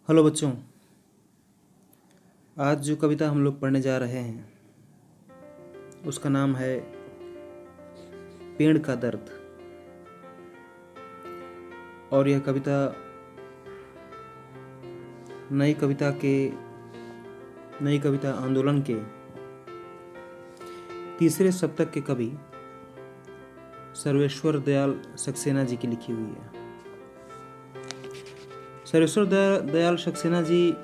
Hello बच्चों, आज जो कविता हम लोग पढ़ने जा रहे हैं उसका नाम है पेड़ का दर्द। और यह कविता नई कविता आंदोलन के तीसरे शतक के कवि सर्वेश्वर दयाल सक्सेना जी की लिखी हुई है। सर्वेश्वर दयाल सक्सेना जी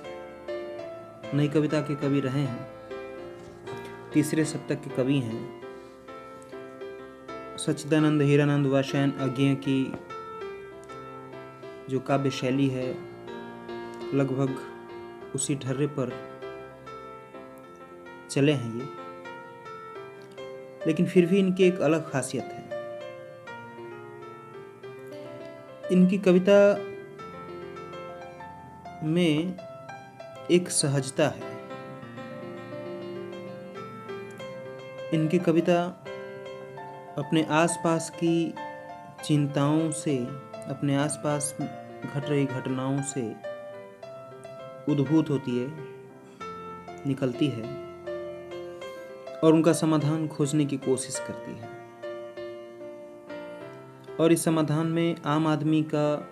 नई कविता के कवि रहे हैं, तीसरे शतक के कवि हैं। सच्चिदानंद हीरानंद व शयन अज्ञेय की जो काव्य शैली है लगभग उसी ढर्रे पर चले हैं ये, लेकिन फिर भी इनकी एक अलग खासियत है। इनकी कविता में एक सहजता है। इनकी कविता अपने आसपास की चिंताओं से, अपने आसपास घट रही घटनाओं से उद्भूत होती है, निकलती है और उनका समाधान खोजने की कोशिश करती है। और इस समाधान में आम आदमी का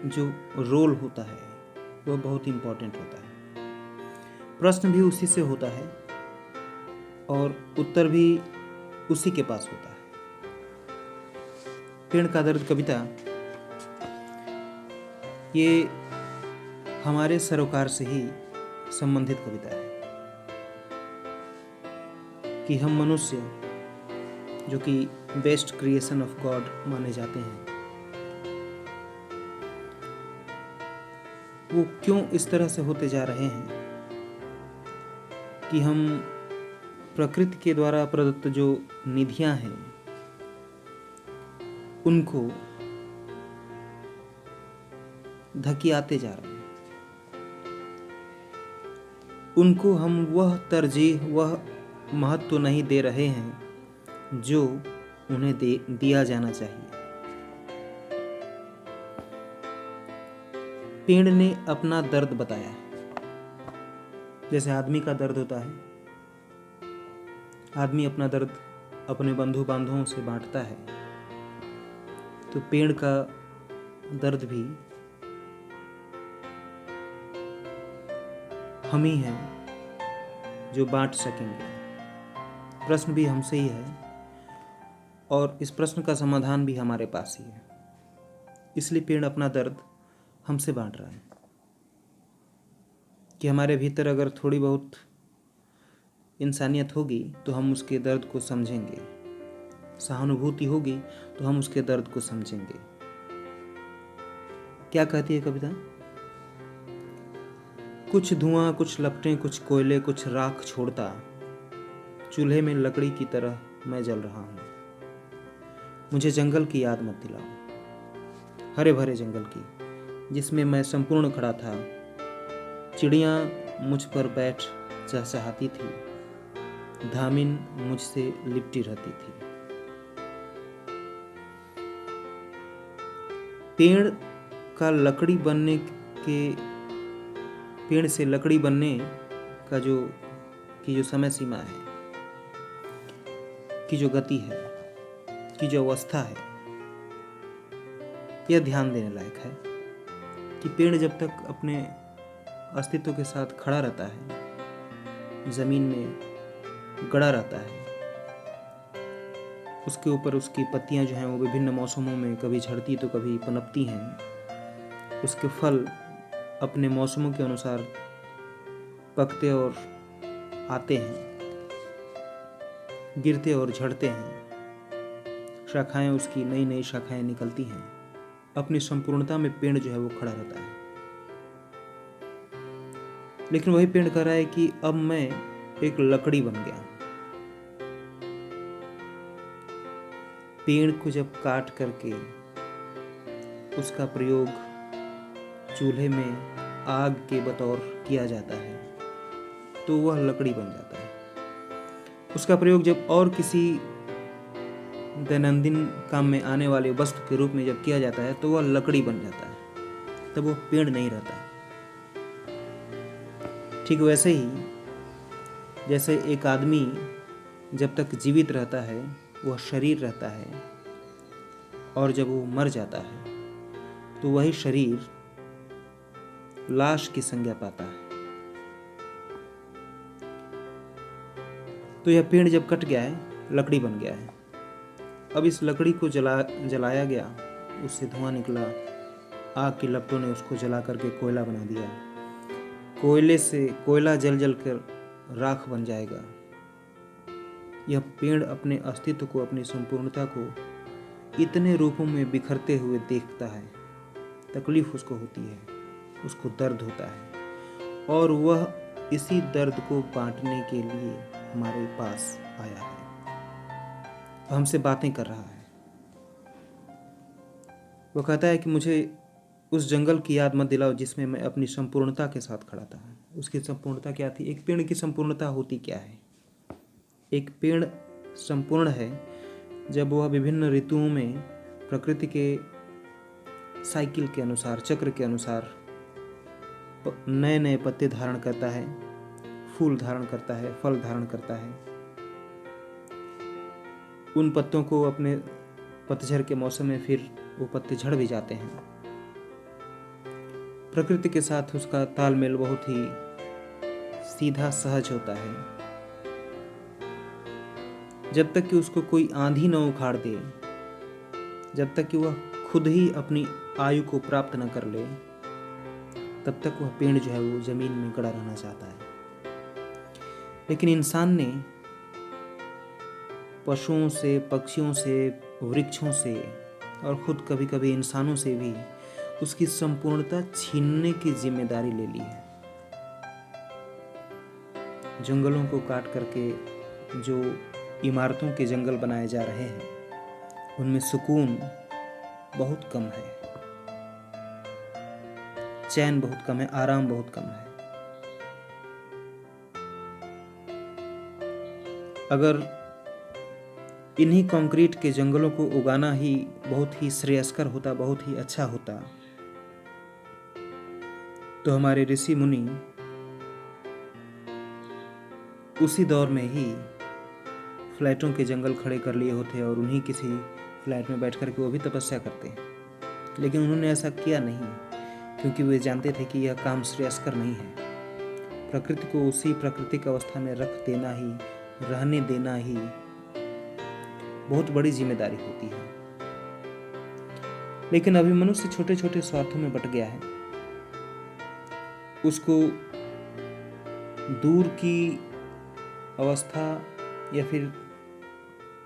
जो रोल होता है वह बहुत इम्पोर्टेंट होता है। प्रश्न भी उसी से होता है और उत्तर भी उसी के पास होता है। पेड़ का दर्द कविता ये हमारे सरोकार से ही संबंधित कविता है कि हम मनुष्य जो कि बेस्ट क्रिएशन ऑफ गॉड माने जाते हैं, वो क्यों इस तरह से होते जा रहे हैं कि हम प्रकृति के द्वारा प्रदत्त जो निधियां हैं उनको धकियाते जा रहे हैं। उनको हम वह तरजीह, वह महत्व नहीं दे रहे हैं जो उन्हें दिया जाना चाहिए। पेड़ ने अपना दर्द बताया। जैसे आदमी का दर्द होता है, आदमी अपना दर्द अपने बंधु बांधवों से बांटता है, तो पेड़ का दर्द भी हम ही हैं जो बांट सकेंगे। प्रश्न भी हमसे ही है और इस प्रश्न का समाधान भी हमारे पास ही है। इसलिए पेड़ अपना दर्द हमसे बांट रहा है कि हमारे भीतर अगर थोड़ी बहुत इंसानियत होगी तो हम उसके दर्द को समझेंगे, सहानुभूति होगी तो हम उसके दर्द को समझेंगे। क्या कहती है कविता? कुछ धुआं, कुछ लपटें, कुछ कोयले, कुछ राख छोड़ता, चूल्हे में लकड़ी की तरह मैं जल रहा हूं। मुझे जंगल की याद मत दिलाओ, हरे भरे जंगल की जिसमें मैं संपूर्ण खड़ा था। चिड़ियां मुझ पर बैठ चहचहाती थी, धामिन मुझसे लिपटी रहती थी। पेड़ से लकड़ी बनने का जो समय सीमा है, की जो गति है, की जो अवस्था है, यह ध्यान देने लायक है कि पेड़ जब तक अपने अस्तित्व के साथ खड़ा रहता है, जमीन में गड़ा रहता है, उसके ऊपर उसकी पत्तियां जो हैं वो विभिन्न मौसमों में कभी झड़ती तो कभी पनपती हैं। उसके फल अपने मौसमों के अनुसार पकते और आते हैं, गिरते और झड़ते हैं। शाखाएं, उसकी नई नई शाखाएं निकलती हैं। अपनी संपूर्णता में पेड़ जो है वो खड़ा रहता है। लेकिन वही पेड़ कह रहा है कि अब मैं एक लकड़ी बन गया। पेड़ को जब काट करके उसका प्रयोग चूल्हे में आग के बतौर किया जाता है तो वह लकड़ी बन जाता है। उसका प्रयोग जब और किसी दैनंदिन काम में आने वाले वस्तु के रूप में जब किया जाता है तो वह लकड़ी बन जाता है, तब वो पेड़ नहीं रहता है। ठीक वैसे ही जैसे एक आदमी जब तक जीवित रहता है वह शरीर रहता है, और जब वो मर जाता है तो वही शरीर लाश की संज्ञा पाता है। तो यह पेड़ जब कट गया है, लकड़ी बन गया है। अब इस लकड़ी को जलाया गया, उससे धुआं निकला, आग की लपटों ने उसको जला करके कोयला बना दिया। कोयले से कोयला जल जल कर राख बन जाएगा। यह पेड़ अपने अस्तित्व को, अपनी संपूर्णता को इतने रूपों में बिखरते हुए देखता है। तकलीफ उसको होती है, उसको दर्द होता है, और वह इसी दर्द को बांटने के लिए हमारे पास आया है, हमसे बातें कर रहा है। वो कहता है कि मुझे उस जंगल की याद मत दिलाओ जिसमें मैं अपनी संपूर्णता के साथ खड़ा था। उसकी संपूर्णता क्या थी? एक पेड़ की संपूर्णता होती क्या है? एक पेड़ संपूर्ण है जब वह विभिन्न ऋतुओं में प्रकृति के साइकिल के अनुसार, चक्र के अनुसार नए नए पत्ते धारण करता है, फूल धारण करता है, फल धारण करता है। उन पत्तों को अपने पतझड़ के मौसम में फिर वो पत्ते झड़ भी जाते हैं। प्रकृति के साथ उसका तालमेल बहुत ही सीधा, सहज होता है। जब तक कि उसको कोई आंधी न उखाड़ दे, जब तक कि वह खुद ही अपनी आयु को प्राप्त न कर ले, तब तक वह पेड़ जो है वो जमीन में गड़ा रहना चाहता है। लेकिन इंसान ने पशुओं से, पक्षियों से, वृक्षों से और खुद कभी कभी इंसानों से भी उसकी संपूर्णता छीनने की जिम्मेदारी ले ली है। जंगलों को काट करके जो इमारतों के जंगल बनाए जा रहे हैं, उनमें सुकून बहुत कम है, चैन बहुत कम है, आराम बहुत कम है। अगर इन्हीं कंक्रीट के जंगलों को उगाना ही बहुत ही श्रेयस्कर होता, बहुत ही अच्छा होता, तो हमारे ऋषि मुनि उसी दौर में ही फ्लैटों के जंगल खड़े कर लिए होते और उन्हीं किसी फ्लैट में बैठ कर के वो भी तपस्या करते। लेकिन उन्होंने ऐसा किया नहीं, क्योंकि वे जानते थे कि यह काम श्रेयस्कर नहीं है। प्रकृति को उसी प्राकृतिक अवस्था में रख देना ही, रहने देना ही बहुत बड़ी जिम्मेदारी होती है। लेकिन अभी मनुष्य छोटे छोटे स्वार्थों में बट गया है। उसको दूर की अवस्था या फिर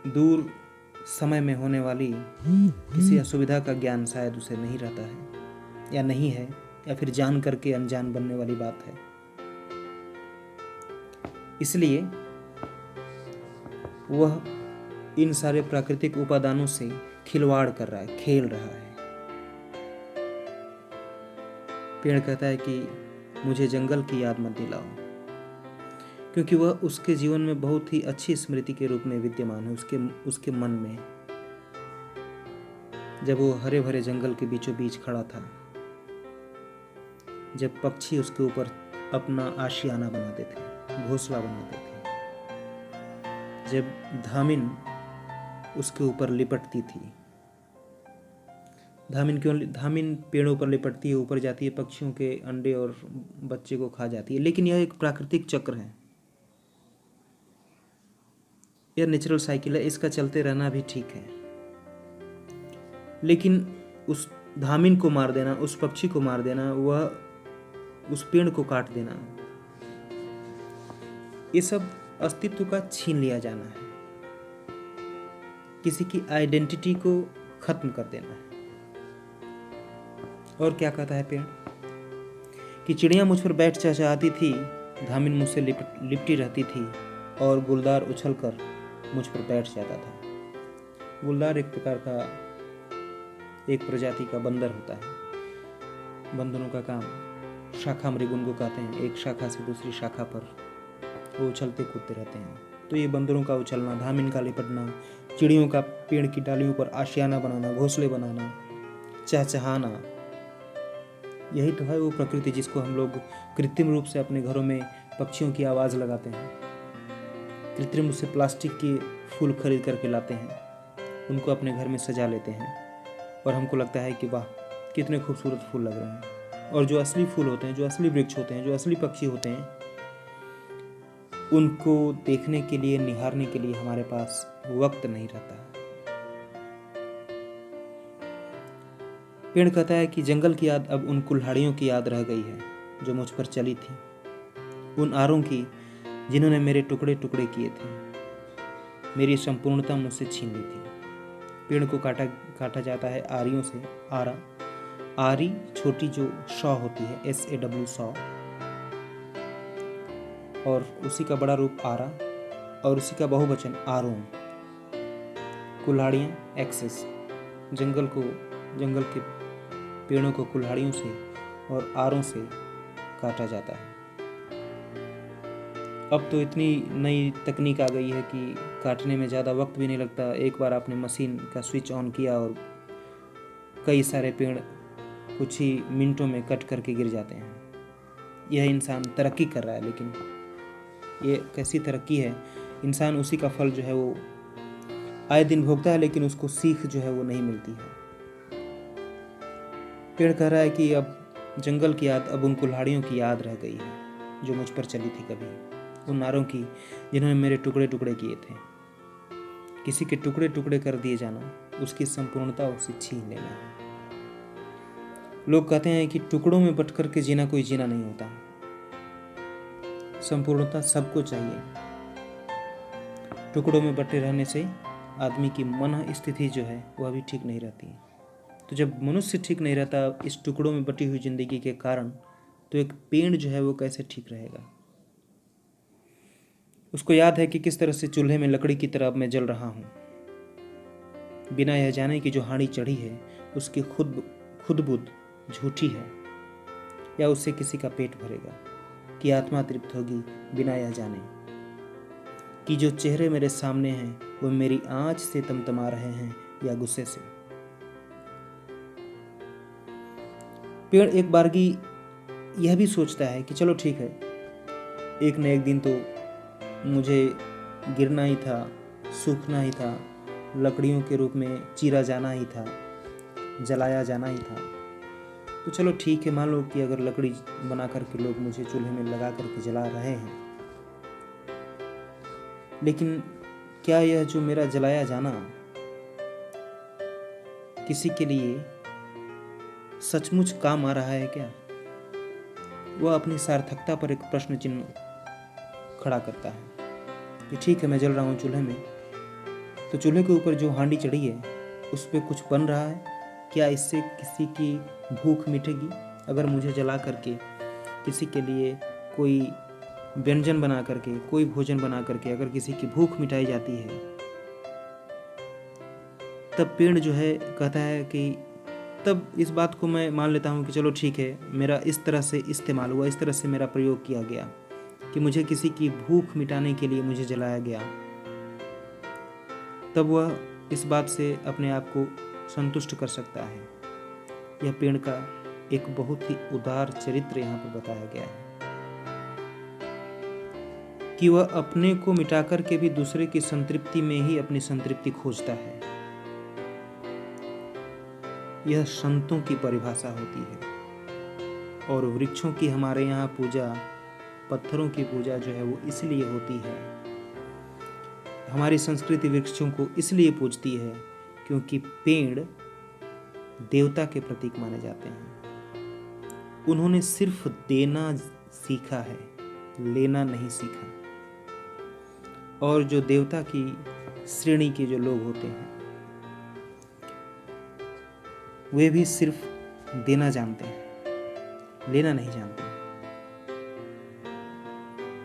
दूर समय में होने वाली किसी असुविधा का ज्ञान शायद उसे नहीं रहता है, या नहीं है, या फिर जान करके अनजान बनने वाली बात है। इसलिए वह इन सारे प्राकृतिक उपादानों से खिलवाड़ कर रहा है, खेल रहा है। पेड़ कहता है कि मुझे जंगल की याद मत दिलाओ, क्योंकि वह उसके जीवन में बहुत ही अच्छी स्मृति के रूप में विद्यमान है। उसके मन में, जब वो हरे भरे जंगल के बीचों बीच खड़ा था, जब पक्षी उसके ऊपर अपना आशियाना बनाते थे, घोंसला बनाते थे, जब धामिन उसके ऊपर लिपटती थी। धामिन पेड़ों पर लिपटती है, ऊपर जाती है, पक्षियों के अंडे और बच्चे को खा जाती है। लेकिन यह एक प्राकृतिक चक्र है, यह नेचुरल साइकिल है, इसका चलते रहना भी ठीक है। लेकिन उस धामिन को मार देना, उस पक्षी को मार देना, वह उस पेड़ को काट देना, ये सब अस्तित्व का छीन लिया जाना है, किसी की आइडेंटिटी को खत्म कर देना है। और क्या कहता है पेड़ कि चिड़िया मुझ पर बैठ चहचहाती थी, धामिन मुझसे लिपटी रहती थी और गुलदार उछलकर मुझ पर बैठ जाता था। गुलदार एक प्रकार का, एक प्रजाति का बंदर होता है। बंदरों का काम शाखा मृगुन को कहते हैं, एक शाखा से दूसरी शाखा पर वो उछलते कूदते रहते हैं। तो ये बंदरों का उछलना, धामिन का लिपटना, चिड़ियों का पेड़ की डालियों पर आशियाना बनाना, घोंसले बनाना, चहचहाना, यही तो है वो प्रकृति जिसको हम लोग कृत्रिम रूप से अपने घरों में पक्षियों की आवाज़ लगाते हैं, कृत्रिम रूप से प्लास्टिक के फूल खरीद करके लाते हैं, उनको अपने घर में सजा लेते हैं और हमको लगता है कि वाह कितने खूबसूरत फूल लग रहे हैं। और जो असली फूल होते हैं, जो असली वृक्ष होते हैं, जो असली पक्षी होते हैं, उनको देखने के लिए, निहारने के लिए हमारे पास वक्त नहीं रहता है। पेड़ कहता है कि जंगल की याद अब उन कुल्हाड़ियों की याद रह गई है जो मुझ पर चली थी, उन आरों की जिन्होंने मेरे टुकड़े टुकड़े किए थे, मेरी संपूर्णता मुझसे छीन ली थी। पेड़ को काटा जाता है आरियों से। आरा, आरी छोटी जो शॉ होती है, SAW सॉ, और उसी का बड़ा रूप आरा और उसी का बहुवचन आरों। कुल्हाड़ियाँ, एक्सेस, जंगल के पेड़ों को कुल्हाड़ियों से और आरों से काटा जाता है। अब तो इतनी नई तकनीक आ गई है कि काटने में ज़्यादा वक्त भी नहीं लगता। एक बार आपने मशीन का स्विच ऑन किया और कई सारे पेड़ कुछ ही मिनटों में कट करके गिर जाते हैं। यह इंसान तरक्की कर रहा है, लेकिन ये कैसी तरक्की है? इंसान उसी का फल जो है वो आए दिन भोगता है, लेकिन उसको सीख जो है वो नहीं मिलती है। पेड़ कह रहा है कि अब जंगल की याद अब उन कुल्हाड़ियों की याद रह गई है जो मुझ पर चली थी कभी, उन नारों की जिन्होंने मेरे टुकड़े टुकड़े किए थे। किसी के टुकड़े टुकड़े कर दिए जाना, उसकी संपूर्णता उसे छीन लेना है। लोग कहते हैं कि टुकड़ों में बट कर के जीना कोई जीना नहीं होता, संपूर्णता सबको चाहिए। टुकड़ों में बटे रहने से आदमी की मन स्थिति जो है वह भी ठीक नहीं रहती है। तो जब मनुष्य ठीक नहीं रहता इस टुकड़ों में बटी हुई जिंदगी के कारण, तो एक पेड़ जो है वो कैसे ठीक रहेगा? उसको याद है कि किस तरह से चूल्हे में लकड़ी की तरह मैं जल रहा हूँ, बिना यह जाने कि जो हांडी चढ़ी है उसकी खुद बुद्ध झूठी है, या उससे किसी का पेट भरेगा, कि आत्मा तृप्त होगी बिना यह जाने कि जो चेहरे मेरे सामने हैं वो मेरी आँच से तमतमा रहे हैं या गुस्से से। पेड़ एक बारगी यह भी सोचता है कि चलो ठीक है, एक न एक दिन तो मुझे गिरना ही था, सूखना ही था, लकड़ियों के रूप में चीरा जाना ही था, जलाया जाना ही था। तो चलो ठीक है, मान लो कि अगर लकड़ी बना करके लोग मुझे चूल्हे में लगा करके जला रहे हैं, लेकिन क्या यह जो मेरा जलाया जाना किसी के लिए सचमुच काम आ रहा है क्या? वह अपनी सार्थकता पर एक प्रश्न चिन्ह खड़ा करता है कि ठीक है, मैं जल रहा हूँ चूल्हे में, तो चूल्हे के ऊपर जो हांडी चढ़ी है उस पर कुछ बन रहा है, क्या इससे किसी की भूख मिटेगी? अगर मुझे जला करके किसी के लिए कोई व्यंजन बना करके, कोई भोजन बना करके अगर किसी की भूख मिटाई जाती है, तब पेड़ जो है कहता है कि तब इस बात को मैं मान लेता हूँ कि चलो ठीक है, मेरा इस तरह से इस्तेमाल हुआ, इस तरह से मेरा प्रयोग किया गया कि मुझे किसी की भूख मिटाने के लिए मुझे जलाया गया। तब वह इस बात से अपने आप को संतुष्ट कर सकता है। यह पेड़ का एक बहुत ही उदार चरित्र यहाँ पर बताया गया है कि वह अपने को मिटाकर के भी दूसरे की संतृप्ति में ही अपनी संतृप्ति खोजता है। यह संतों की परिभाषा होती है। और वृक्षों की हमारे यहाँ पूजा, पत्थरों की पूजा जो है वो इसलिए होती है, हमारी संस्कृति वृक्षों को इसलिए पूजती है क्योंकि पेड़ देवता के प्रतीक माने जाते हैं। उन्होंने सिर्फ देना सीखा है, लेना नहीं सीखा। और जो देवता की श्रेणी के जो लोग होते हैं वे भी सिर्फ देना जानते हैं, लेना नहीं जानते।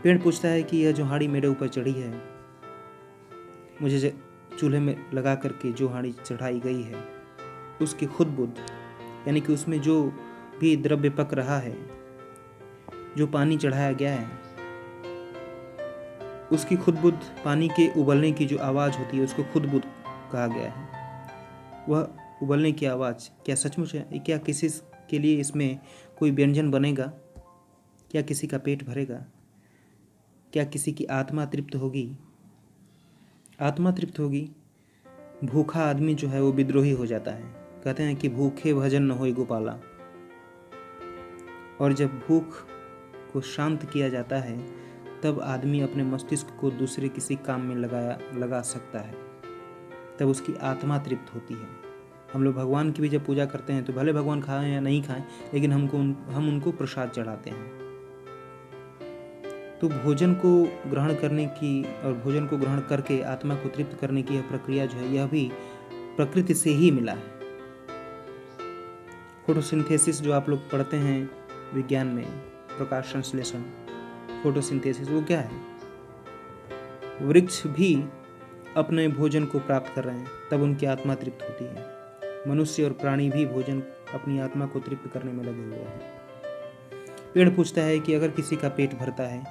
पेड़ पूछता है कि यह जो हांडी मेरे ऊपर चढ़ी है, मुझे चूल्हे में लगा करके जो हांडी चढ़ाई गई है, उसकी खुद बुद्ध, यानी कि उसमें जो भी द्रव्य पक रहा है, जो पानी चढ़ाया गया है, उसकी खुद बुद्ध, पानी के उबलने की जो आवाज़ होती है उसको खुद बुद्ध कहा गया है। वह उबलने की आवाज़ क्या सचमुच है? क्या किसी के लिए इसमें कोई व्यंजन बनेगा? क्या किसी का पेट भरेगा? क्या किसी की आत्मा तृप्त होगी? आत्मा तृप्त होगी। भूखा आदमी जो है वो विद्रोही हो जाता है। कहते हैं कि भूखे भजन न होई गोपाला। और जब भूख को शांत किया जाता है तब आदमी अपने मस्तिष्क को दूसरे किसी काम में लगा सकता है, तब उसकी आत्मा तृप्त होती है। हम लोग भगवान की भी जब पूजा करते हैं तो भले भगवान खाएं या नहीं खाएं, लेकिन हम उनको प्रसाद चढ़ाते हैं। तो भोजन को ग्रहण करने की और भोजन को ग्रहण करके आत्मा को तृप्त करने की यह प्रक्रिया जो है यह भी प्रकृति से ही मिला है। फोटोसिंथेसिस जो आप लोग पढ़ते हैं विज्ञान में, प्रकाश संश्लेषण, फोटोसिंथेसिस, वो क्या है? वृक्ष भी अपने भोजन को प्राप्त कर रहे हैं तब उनकी आत्मा तृप्त होती है। मनुष्य और प्राणी भी भोजन अपनी आत्मा को तृप्त करने में लगे हुए हैं। पेड़ पूछता है कि अगर किसी का पेट भरता है,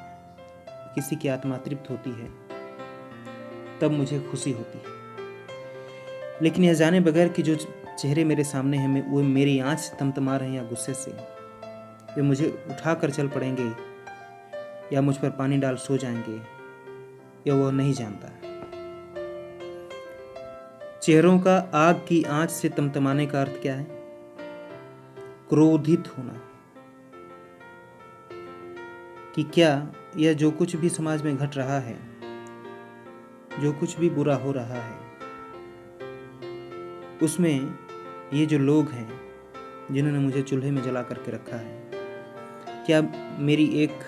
किसी की आत्मा तृप्त होती है, तब मुझे खुशी होती है। लेकिन यह जाने बगैर कि जो चेहरे मेरे सामने हैं वो मेरी आँच से तमतमा रहे हैं या गुस्से से, वे मुझे उठा कर चल पड़ेंगे या मुझ पर पानी डाल सो जाएंगे, या वह नहीं जानता है। चेहरों का आग की आंच से तमतमाने का अर्थ क्या है? क्रोधित होना। कि क्या यह जो कुछ भी समाज में घट रहा है, जो कुछ भी बुरा हो रहा है, उसमें ये जो लोग हैं जिन्होंने मुझे चूल्हे में जला करके रखा है, क्या मेरी एक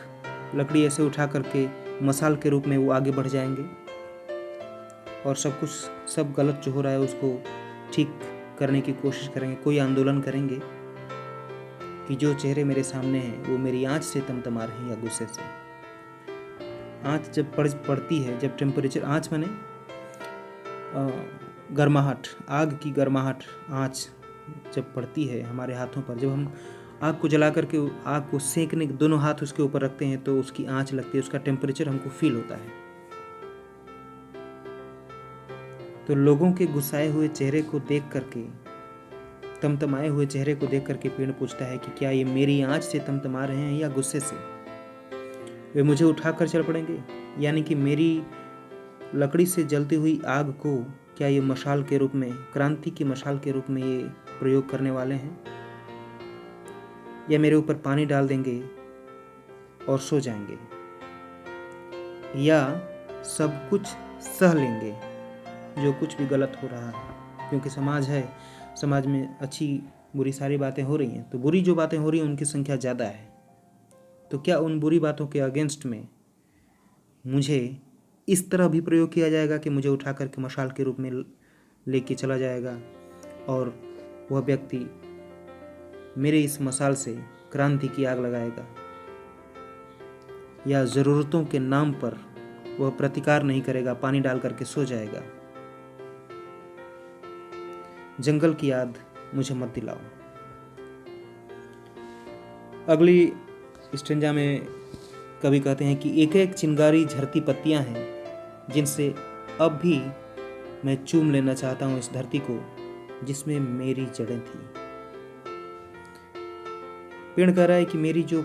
लकड़ी ऐसे उठा करके मसाल के रूप में वो आगे बढ़ जाएंगे और सब गलत जो हो रहा है उसको ठीक करने की कोशिश करेंगे? कोई आंदोलन करेंगे कि जो चेहरे मेरे सामने हैं वो मेरी आँच से तमतमा रहे हैं या गुस्से से? आँच जब पड़ती है, जब टेम्परेचर, आँच माने गर्माहट, आग की गर्माहट, आँच जब पड़ती है हमारे हाथों पर, जब हम आग को जला करके आग को सेंकने दोनों हाथ उसके ऊपर रखते हैं तो उसकी आँच लगती है, उसका टेम्परेचर हमको फील होता है। तो लोगों के गुस्साए हुए चेहरे को देख करके, तमतमाए हुए चेहरे को देख करके पेड़ पूछता है कि क्या ये मेरी आँच से तमतमा रहे हैं या गुस्से से? वे मुझे उठाकर चल पड़ेंगे, यानी कि मेरी लकड़ी से जलती हुई आग को क्या ये मशाल के रूप में, क्रांति की मशाल के रूप में ये प्रयोग करने वाले हैं, या मेरे ऊपर पानी डाल देंगे और सो जाएंगे, या सब कुछ सह लेंगे जो कुछ भी गलत हो रहा है? क्योंकि समाज है, समाज में अच्छी बुरी सारी बातें हो रही हैं, तो बुरी जो बातें हो रही हैं उनकी संख्या ज़्यादा है। तो क्या उन बुरी बातों के अगेंस्ट में मुझे इस तरह भी प्रयोग किया जाएगा कि मुझे उठा करके मशाल के रूप में लेके चला जाएगा और वह व्यक्ति मेरे इस मशाल से क्रांति की आग लगाएगा, या ज़रूरतों के नाम पर वह प्रतिकार नहीं करेगा, पानी डाल करके सो जाएगा? जंगल की याद मुझे मत दिलाओ। अगली स्टेंजा में कवि कहते हैं कि एक एक चिंगारी झरती पत्तियां हैं जिनसे अब भी मैं चूम लेना चाहता हूं इस धरती को जिसमें मेरी जड़ें थी। पेड़ कह रहा है कि मेरी जो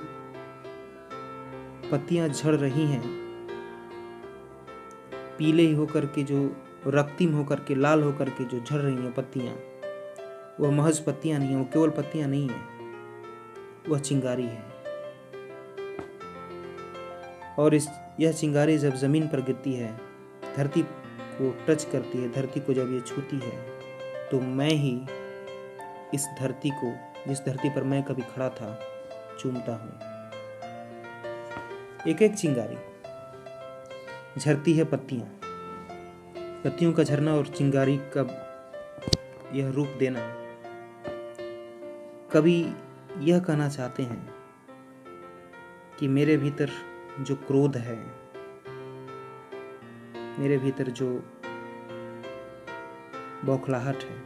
पत्तियां झड़ रही हैं, पीले ही होकर के, जो रक्तिम होकर के, लाल होकर के जो झड़ रही हैं पत्तियां, वह महज पत्तियां नहीं है, वो केवल पत्तियां नहीं है, वह चिंगारी है। और यह चिंगारी जब जमीन पर गिरती है, धरती को टच करती है, धरती को जब ये छूती है, तो मैं ही इस धरती को, जिस धरती पर मैं कभी खड़ा था, चूमता हूँ। एक एक चिंगारी झरती है पत्तियां, पत्तियों का झरना और चिंगारी का यह रूप देना। कभी यह कहना चाहते हैं कि मेरे भीतर जो क्रोध है, मेरे भीतर जो बौखलाहट है,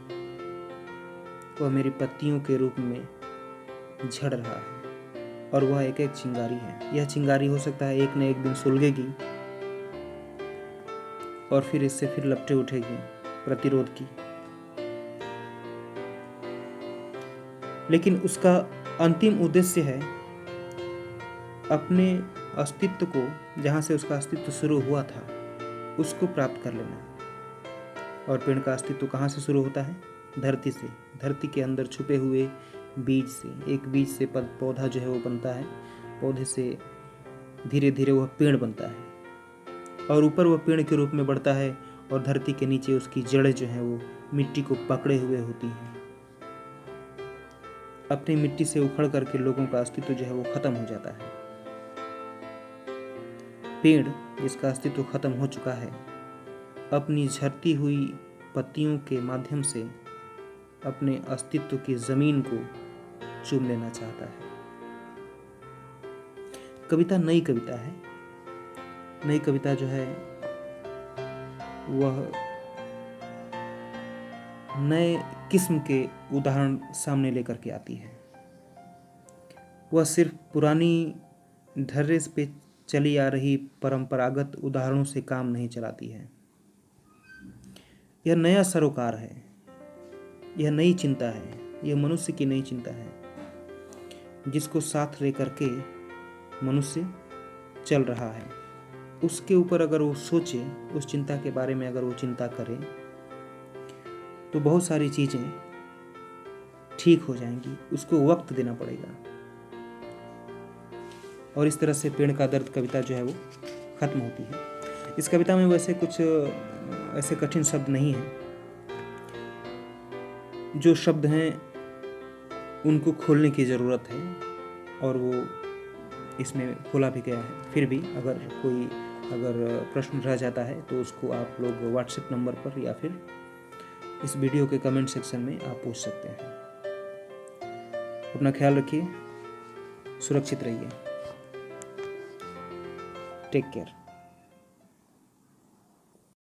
वह मेरी पत्तियों के रूप में झड़ रहा है और वह एक एक चिंगारी है। यह चिंगारी हो सकता है एक न एक दिन सुलगेगी और फिर इससे फिर लपटें उठेगी प्रतिरोध की, लेकिन उसका अंतिम उद्देश्य है अपने अस्तित्व को, जहाँ से उसका अस्तित्व शुरू हुआ था, उसको प्राप्त कर लेना है। और पेड़ का अस्तित्व कहाँ से शुरू होता है? धरती से। धरती के अंदर छुपे हुए बीज से। एक बीज से पौधा जो है वो बनता है, पौधे से धीरे धीरे वह पेड़ बनता है और ऊपर वह पेड़ के रूप में बढ़ता है और धरती के नीचे उसकी जड़ें जो हैं वो मिट्टी को पकड़े हुए होती हैं। अपनी मिट्टी से उखड़ करके लोगों का अस्तित्व जो है वो खत्म हो जाता है। पेड़ जिसका अस्तित्व खत्म हो चुका है, अपनी झरती हुई पत्तियों के माध्यम से अपने अस्तित्व की जमीन को चूम लेना चाहता है। कविता नई कविता है। नई कविता जो है वह नए किस्म के उदाहरण सामने लेकर के आती है। वह सिर्फ पुरानी ढर्रे पे चली आ रही परंपरागत उदाहरणों से काम नहीं चलाती है। यह नया सरोकार है, यह नई चिंता है, यह मनुष्य की नई चिंता है जिसको साथ लेकर के मनुष्य चल रहा है। उसके ऊपर अगर वो सोचे, उस चिंता के बारे में अगर वो चिंता करे, तो बहुत सारी चीज़ें ठीक हो जाएंगी। उसको वक्त देना पड़ेगा। और इस तरह से पेड़ का दर्द कविता जो है वो ख़त्म होती है। इस कविता में वैसे कुछ ऐसे कठिन शब्द नहीं हैं। जो शब्द हैं उनको खोलने की ज़रूरत है और वो इसमें खोला भी गया है। फिर भी अगर प्रश्न रह जाता है तो उसको आप लोग व्हाट्सएप नंबर पर या फिर इस वीडियो के कमेंट सेक्शन में आप पूछ सकते हैं। अपना ख्याल रखिए, सुरक्षित रहिए। Take care.